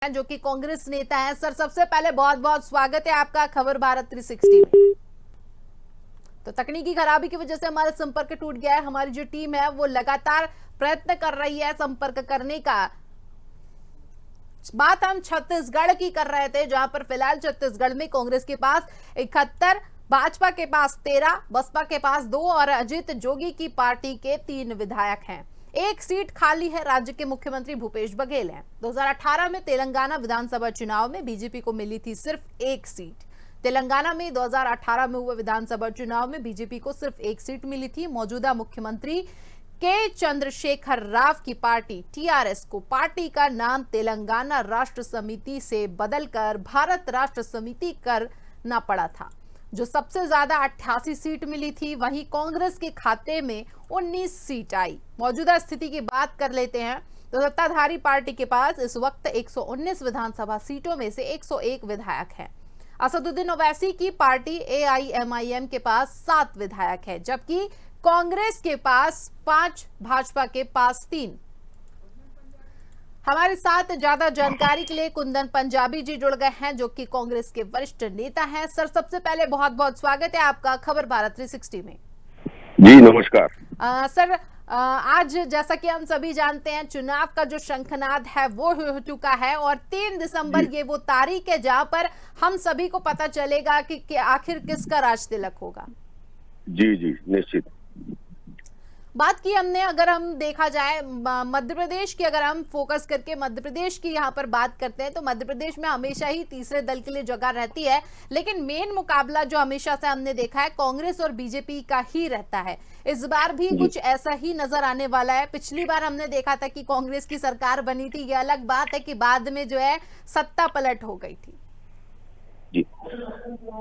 जो कि कांग्रेस नेता हैं। सर, सबसे पहले बहुत बहुत स्वागत है आपका खबर भारत 360 में। तो तकनीकी खराबी की वजह से हमारा संपर्क टूट गया है। हमारी जो टीम है वो लगातार प्रयत्न कर रही है संपर्क करने का। बात हम छत्तीसगढ़ की कर रहे थे, जहां पर फिलहाल छत्तीसगढ़ में कांग्रेस के पास 71, भाजपा के पास 13, बसपा के पास 2 और अजित जोगी की पार्टी के 3 विधायक हैं। एक सीट खाली है। राज्य के मुख्यमंत्री भूपेश बघेल हैं। 2018 में तेलंगाना विधानसभा चुनाव में बीजेपी को मिली थी सिर्फ 1 सीट। तेलंगाना में 2018 में हुए विधानसभा चुनाव में बीजेपी को सिर्फ 1 सीट मिली थी। मौजूदा मुख्यमंत्री के चंद्रशेखर राव की पार्टी टीआरएस को पार्टी का नाम तेलंगाना राष्ट्र समिति से बदलकर भारत राष्ट्र समिति करना पड़ा था, जो सबसे ज्यादा 88 सीट मिली थी। वहीं कांग्रेस के खाते में 19 सीट आई। मौजूदा स्थिति की बात कर लेते हैं तो सत्ताधारी पार्टी के पास इस वक्त 119 विधानसभा सीटों में से 101 विधायक हैं। असदुद्दीन ओवैसी की पार्टी एआईएमआईएम के पास 7 विधायक है, जबकि कांग्रेस के पास 5, भाजपा के पास 3। हमारे साथ ज्यादा जानकारी के लिए कुंदन पंजाबी जी जुड़ गए हैं, जो कि कांग्रेस के वरिष्ठ नेता हैं। सर, सबसे पहले बहुत बहुत स्वागत है आपका खबर भारत 360 में। जी नमस्कार। सर, आज जैसा कि हम सभी जानते हैं, चुनाव का जो शंखनाद है वो हो चुका है और 3 दिसंबर ये वो तारीख है जहां पर हम सभी को पता चलेगा कि आखिर किसका राज तिलक होगा। जी जी निश्चित। बात की हमने, अगर हम देखा जाए मध्य प्रदेश की, अगर हम फोकस करके मध्य प्रदेश की यहाँ पर बात करते हैं तो मध्य प्रदेश में हमेशा ही तीसरे दल के लिए जगह रहती है, लेकिन मेन मुकाबला जो हमेशा से हमने देखा है कांग्रेस और बीजेपी का ही रहता है। इस बार भी कुछ ऐसा ही नजर आने वाला है। पिछली बार हमने देखा था कि कांग्रेस की सरकार बनी थी। ये अलग बात है कि बाद में जो है सत्ता पलट हो गई थी। जी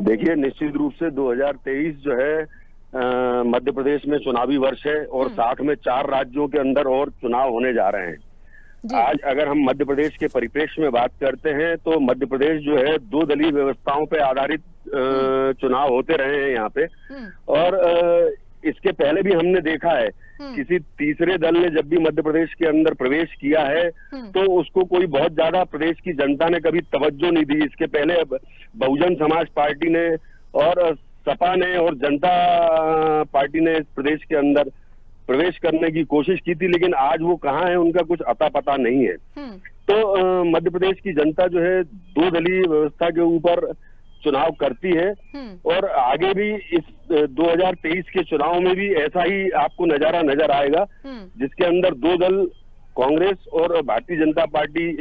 देखिए, निश्चित रूप से 2023 जो है मध्य प्रदेश में चुनावी वर्ष है और साथ में 4 राज्यों के अंदर और चुनाव होने जा रहे हैं। आज अगर हम मध्य प्रदेश के परिप्रेक्ष्य में बात करते हैं तो मध्य प्रदेश जो है 2 दलीय व्यवस्थाओं पे आधारित चुनाव होते रहे हैं यहाँ पे। और इसके पहले भी हमने देखा है किसी तीसरे दल ने जब भी मध्य प्रदेश के अंदर प्रवेश किया है तो उसको कोई बहुत ज्यादा प्रदेश की जनता ने कभी तवज्जो नहीं दी। इसके पहले बहुजन समाज पार्टी ने और सपा ने और जनता पार्टी ने प्रदेश के अंदर प्रवेश करने की कोशिश की थी, लेकिन आज वो कहाँ है उनका कुछ अता पता नहीं है। तो मध्य प्रदेश की जनता जो है 2 दलीय व्यवस्था के ऊपर चुनाव करती है और आगे भी इस 2023 के चुनाव में भी ऐसा ही आपको नजारा नजर आएगा, जिसके अंदर 2 दल कांग्रेस और भारतीय जनता पार्टी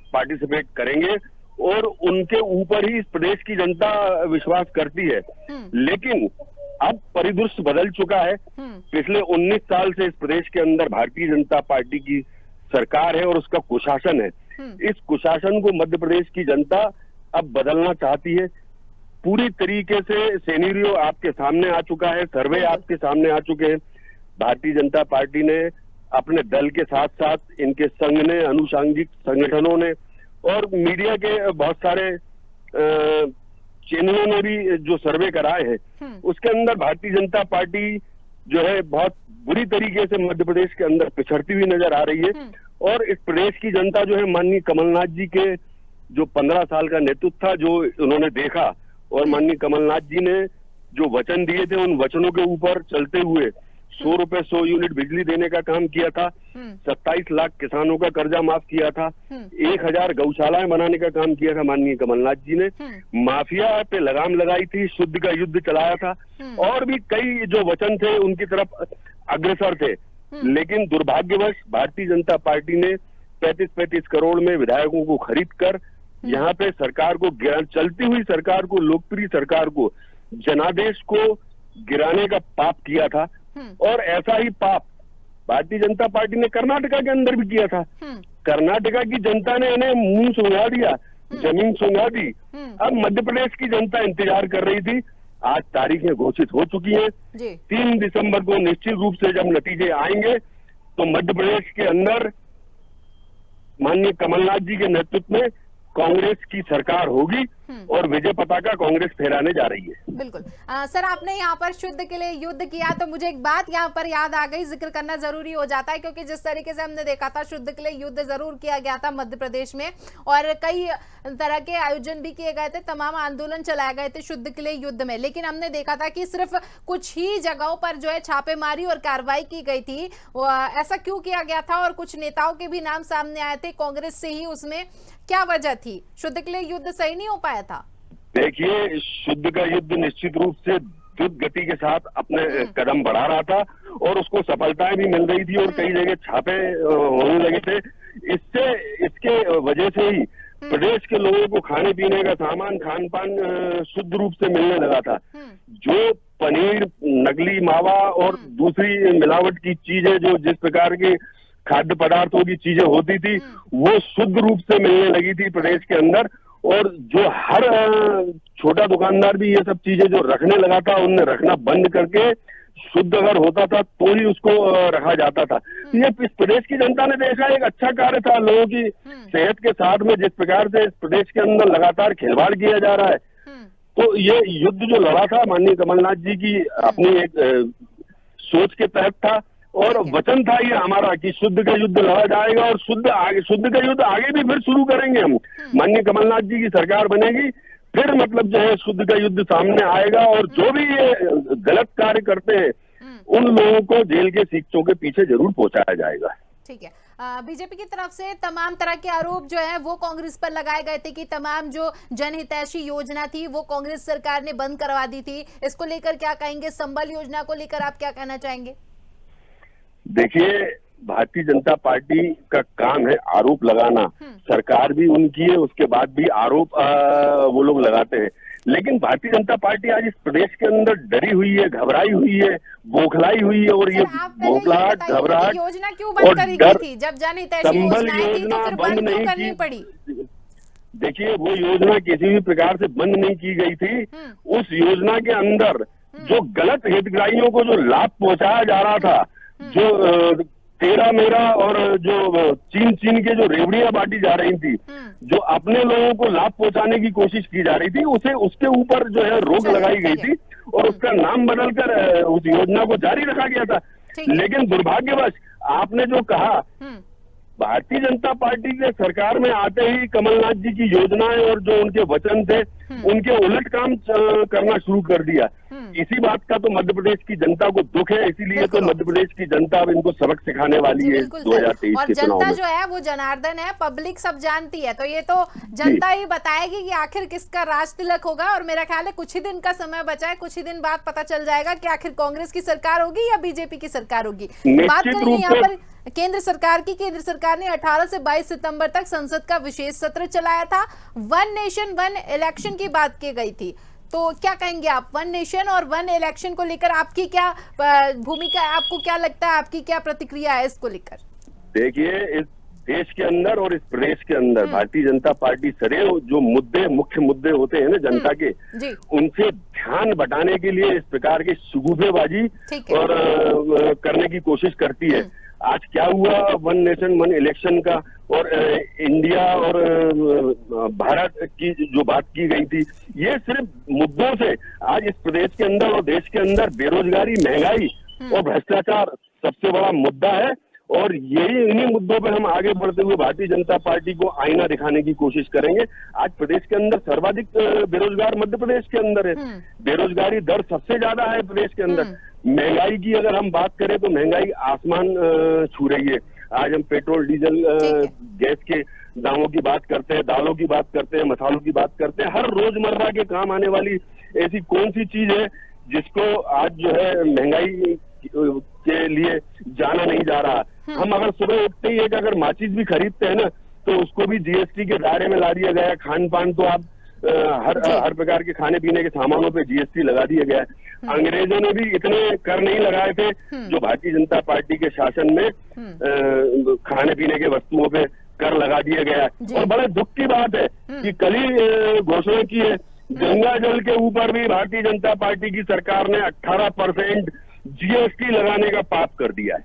पार्टिसिपेट करेंगे और उनके ऊपर ही इस प्रदेश की जनता विश्वास करती है। लेकिन अब परिदृश्य बदल चुका है। पिछले 19 साल से इस प्रदेश के अंदर भारतीय जनता पार्टी की सरकार है और उसका कुशासन है। इस कुशासन को मध्य प्रदेश की जनता अब बदलना चाहती है। पूरी तरीके से सिनेरियो आपके सामने आ चुका है, सर्वे आपके सामने आ चुके हैं। भारतीय जनता पार्टी ने अपने दल के साथ साथ इनके संघ ने, अनुषांगिक संगठनों ने और मीडिया के बहुत सारे चैनलों ने भी जो सर्वे कराए हैं उसके अंदर भारतीय जनता पार्टी जो है बहुत बुरी तरीके से मध्य प्रदेश के अंदर पिछड़ती हुई नजर आ रही है। और इस प्रदेश की जनता जो है माननीय कमलनाथ जी के जो 15 साल का नेतृत्व था, जो उन्होंने देखा और माननीय कमलनाथ जी ने जो वचन दिए थे उन वचनों के ऊपर चलते हुए 100 रुपए 100 यूनिट बिजली देने का काम किया था, 27 लाख किसानों का कर्जा माफ किया था, 1000 गौशालाएं बनाने का काम किया था माननीय कमलनाथ जी ने, माफिया पे लगाम लगाई थी, शुद्ध का युद्ध चलाया था और भी कई जो वचन थे उनकी तरफ अग्रसर थे। लेकिन दुर्भाग्यवश भारतीय जनता पार्टी ने 35-35 करोड़ में विधायकों को खरीद कर यहाँ पे सरकार को चलती हुई सरकार को, लोकप्रिय सरकार को, जनादेश को गिराने का पाप किया था। और ऐसा ही पाप भारतीय जनता पार्टी ने कर्नाटका के अंदर भी किया था। कर्नाटका की जनता ने इन्हें मुंह सुंघा दिया, जमीन सुंघा दी। अब मध्य प्रदेश की जनता इंतजार कर रही थी। आज तारीखें घोषित हो चुकी हैं। 3 दिसंबर को निश्चित रूप से जब नतीजे आएंगे तो मध्य प्रदेश के अंदर माननीय कमलनाथ जी के नेतृत्व में कांग्रेस की सरकार होगी और विजय पताका कांग्रेस फहराने जा रही है। बिल्कुल। सर, आपने यहाँ पर शुद्ध के लिए युद्ध किया, तो मुझे एक बात यहाँ पर याद आ गई, जिक्र करना जरूरी हो जाता है, क्योंकि जिस तरीके से हमने देखा था शुद्ध के लिए युद्ध जरूर किया गया था मध्य प्रदेश में, और कई तरह के आयोजन भी किए गए थे, तमाम आंदोलन चलाए गए थे शुद्ध के लिए युद्ध में, लेकिन हमने देखा था कि सिर्फ कुछ ही जगहों पर जो है छापेमारी और कार्रवाई की गई थी। ऐसा क्यों किया गया था? और कुछ नेताओं के भी नाम सामने आए थे कांग्रेस से ही, उसमें क्या वजह थी? शुद्ध के लिए युद्ध सही नहीं हो पाया था? देखिए, शुद्ध का युद्ध निश्चित रूप से द्रुत गति के साथ अपने कदम बढ़ा रहा था और उसको सफलताएं भी मिल रही थी और कई जगह छापे होने लगे थे। इसके वजह से ही प्रदेश के लोगों को खाने पीने का सामान, खान पान शुद्ध रूप से मिलने लगा था। जो पनीर, नकली मावा और दूसरी मिलावट की चीजें, जो जिस प्रकार की खाद्य पदार्थों की चीजें होती थी, वो शुद्ध रूप से मिलने लगी थी प्रदेश के अंदर। और जो हर छोटा दुकानदार भी ये सब चीजें जो रखने लगा था, उनने रखना बंद करके शुद्ध अगर होता था तो ही उसको रखा जाता था। ये इस प्रदेश की जनता ने देखा, एक अच्छा कार्य था लोगों की सेहत के साथ में। जिस प्रकार से इस प्रदेश के अंदर लगातार खिलवाड़ किया जा रहा है, तो ये युद्ध जो लड़ा था माननीय कमलनाथ जी की अपनी एक सोच के तहत था और वचन था ये हमारा कि शुद्ध का युद्ध लड़ा जाएगा और शुद्ध का युद्ध आगे भी फिर शुरू करेंगे हम। माननीय कमलनाथ जी की सरकार बनेगी, फिर मतलब जो है शुद्ध का युद्ध सामने आएगा और जो भी ये गलत कार्य करते हैं उन लोगों को जेल के शिक्षों के पीछे जरूर पहुंचाया जाएगा। ठीक है। बीजेपी की तरफ से तमाम तरह के आरोप जो है वो कांग्रेस पर लगाए गए थे कि तमाम जो जनहितैषी योजना थी वो कांग्रेस सरकार ने बंद करवा दी थी। इसको लेकर क्या कहेंगे? संबल योजना को लेकर आप क्या कहना चाहेंगे? देखिए, भारतीय जनता पार्टी का काम है आरोप लगाना। सरकार भी उनकी है, उसके बाद भी आरोप वो लोग लगाते हैं। लेकिन भारतीय जनता पार्टी आज इस प्रदेश के अंदर डरी हुई है, घबराई हुई है, बौखलाई हुई है। और ये बौखलाहट, घबराहट योजना क्यों बंद करी गई थी? जब जनहितैषी योजनाएं थी तो फिर बंद क्यों करनी पड़ी? देखिए, वो योजना किसी भी प्रकार से बंद नहीं की गई थी। उस योजना के अंदर जो गलत हितग्राहियों को जो लाभ पहुंचाया जा रहा था, जो तेरा मेरा और जो चीन के जो रेवड़ियां बांटी जा रही थी, जो अपने लोगों को लाभ पहुंचाने की कोशिश की जा रही थी, उसे उसके ऊपर जो है रोक लगाई गई थी और उसका नाम बदलकर उस योजना को जारी रखा गया था। लेकिन दुर्भाग्यवश आपने जो कहा, भारतीय जनता पार्टी के सरकार में आते ही कमलनाथ जी की योजनाएं और जो उनके वचन थे उनके उलट काम करना शुरू कर दिया। इसी बात का तो मध्य प्रदेश की जनता को दुख है, इसीलिए तो मध्य प्रदेश की जनता अब इनको सबक सिखाने वाली है 2023 और के चुनाव में। जनता जो है वो जनार्दन है, पब्लिक सब जानती है, तो ये तो जनता ही बताएगी कि आखिर किसका राज तिलक होगा। और मेरा ख्याल है कुछ ही दिन का समय बचा है, कुछ ही दिन बाद पता चल जाएगा कि आखिर कांग्रेस की सरकार होगी या बीजेपी की सरकार होगी। बात करेंगे यहाँ पर केंद्र सरकार की। केंद्र सरकार ने 18 से 22 सितंबर तक संसद का विशेष सत्र चलाया था। वन नेशन वन इलेक्शन की बात की गई थी, तो क्या कहेंगे आप? वन नेशन और वन इलेक्शन को लेकर आपकी क्या भूमिका है? आपको क्या लगता है, आपकी क्या प्रतिक्रिया है इसको लेकर? देखिए, इस देश के अंदर और इस प्रदेश के अंदर भारतीय जनता पार्टी सदैव जो मुख्य मुद्दे होते हैं ना जनता के, उनसे ध्यान बटाने के लिए इस प्रकार की सुगुफेबाजी और करने की कोशिश करती है। आज क्या हुआ वन नेशन वन इलेक्शन का और इंडिया और भारत की जो बात की गई थी, ये सिर्फ मुद्दों से आज इस प्रदेश के अंदर और देश के अंदर बेरोजगारी, महंगाई और भ्रष्टाचार सबसे बड़ा मुद्दा है। और यही इन्हीं मुद्दों पर हम आगे बढ़ते हुए भारतीय जनता पार्टी को आईना दिखाने की कोशिश करेंगे। आज प्रदेश के अंदर सर्वाधिक बेरोजगार मध्य प्रदेश के अंदर है, बेरोजगारी दर सबसे ज्यादा है प्रदेश के अंदर। महंगाई की अगर हम बात करें तो महंगाई आसमान छू रही है। आज हम पेट्रोल, डीजल, गैस के दामों की बात करते हैं, दालों की बात करते हैं, मसालों की बात करते हैं। हर रोजमर्रा के काम आने वाली ऐसी कौन सी चीज है जिसको आज जो है महंगाई के लिए जाना नहीं जा रहा। हम अगर सुबह उठते ही एक अगर माचिस भी खरीदते हैं ना, तो उसको भी जीएसटी के दायरे में ला दिया गया है। खान पान तो आप हर प्रकार के खाने पीने के सामानों पे जीएसटी लगा दिया गया है। अंग्रेजों ने भी इतने कर नहीं लगाए थे जो भारतीय जनता पार्टी के शासन में खाने पीने के वस्तुओं पे कर लगा दिया गया है। और बड़े दुख की बात है कि कल ही घोषणा की है, गंगा जल के ऊपर भी भारतीय जनता पार्टी की सरकार ने 18% जीएसटी लगाने का पाप कर दिया है।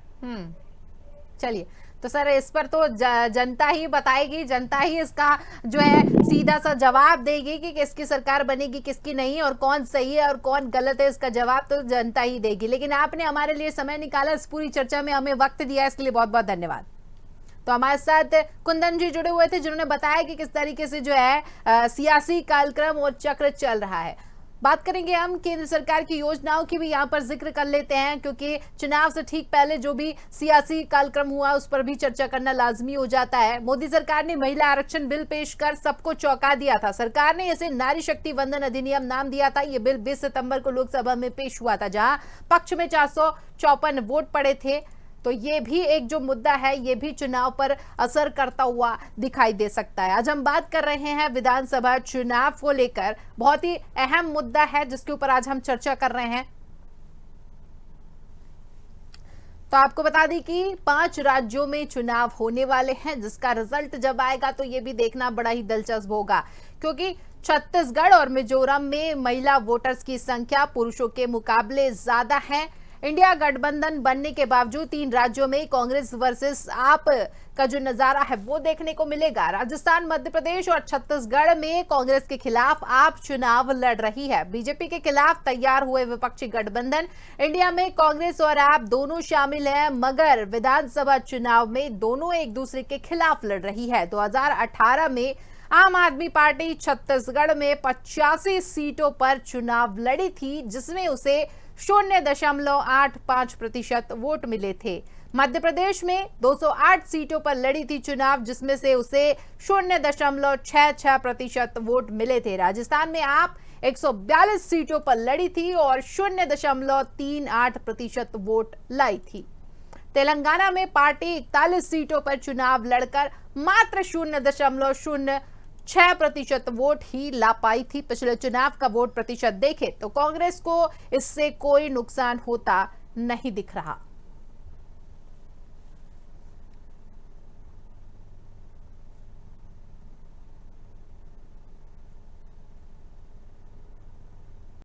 चलिए, तो सर इस पर तो जनता ही बताएगी, जनता ही इसका जो है सीधा सा जवाब देगी कि किसकी सरकार बनेगी किसकी नहीं, और कौन सही है और कौन गलत है, इसका जवाब तो जनता ही देगी। लेकिन आपने हमारे लिए समय निकाला, इस पूरी चर्चा में हमें वक्त दिया, इसके लिए बहुत बहुत धन्यवाद। तो हमारे साथ कुंदन जी जुड़े हुए थे, जिन्होंने बताया कि किस तरीके से जो है सियासी कार्यक्रम और चक्र चल रहा है। बात करेंगे हम केंद्र सरकार की योजनाओं की भी यहाँ पर जिक्र कर लेते हैं, क्योंकि चुनाव से ठीक पहले जो भी सियासी कार्यक्रम हुआ उस पर भी चर्चा करना लाजमी हो जाता है। मोदी सरकार ने महिला आरक्षण बिल पेश कर सबको चौंका दिया था। सरकार ने इसे नारी शक्ति वंदन अधिनियम नाम दिया था। ये बिल 20 सितंबर को लोकसभा में पेश हुआ था, जहां पक्ष में 454 वोट पड़े थे। तो ये भी एक जो मुद्दा है, ये भी चुनाव पर असर करता हुआ दिखाई दे सकता है। आज हम बात कर रहे हैं विधानसभा चुनाव को लेकर, बहुत ही अहम मुद्दा है जिसके ऊपर आज हम चर्चा कर रहे हैं। तो आपको बता दें कि 5 राज्यों में चुनाव होने वाले हैं, जिसका रिजल्ट जब आएगा तो ये भी देखना बड़ा ही दिलचस्प होगा, क्योंकि छत्तीसगढ़ और मिजोरम में महिला वोटर्स की संख्या पुरुषों के मुकाबले ज्यादा है। इंडिया गठबंधन बनने के बावजूद 3 राज्यों में कांग्रेस वर्सेस आप का जो नजारा है वो देखने को मिलेगा। राजस्थान, मध्य प्रदेश और छत्तीसगढ़ में कांग्रेस के खिलाफ आप चुनाव लड़ रही है। बीजेपी के खिलाफ तैयार हुए विपक्षी गठबंधन इंडिया में कांग्रेस और आप दोनों शामिल हैं, मगर विधानसभा चुनाव में दोनों एक दूसरे के खिलाफ लड़ रही है। 2018 में आम आदमी पार्टी छत्तीसगढ़ में 85 सीटों पर चुनाव लड़ी थी, जिसमें उसे 0.85% वोट मिले थे। मध्य प्रदेश में 208 सीटों पर लड़ी थी चुनाव, जिसमें से उसे 0.66% वोट मिले थे। राजस्थान में आप 142 सीटों पर लड़ी थी और 0.38% वोट लाई थी। तेलंगाना में पार्टी 41 सीटों पर चुनाव लड़कर मात्र 0.06% वोट ही ला पाई थी। पिछले चुनाव का वोट प्रतिशत देखें तो कांग्रेस को इससे कोई नुकसान होता नहीं दिख रहा।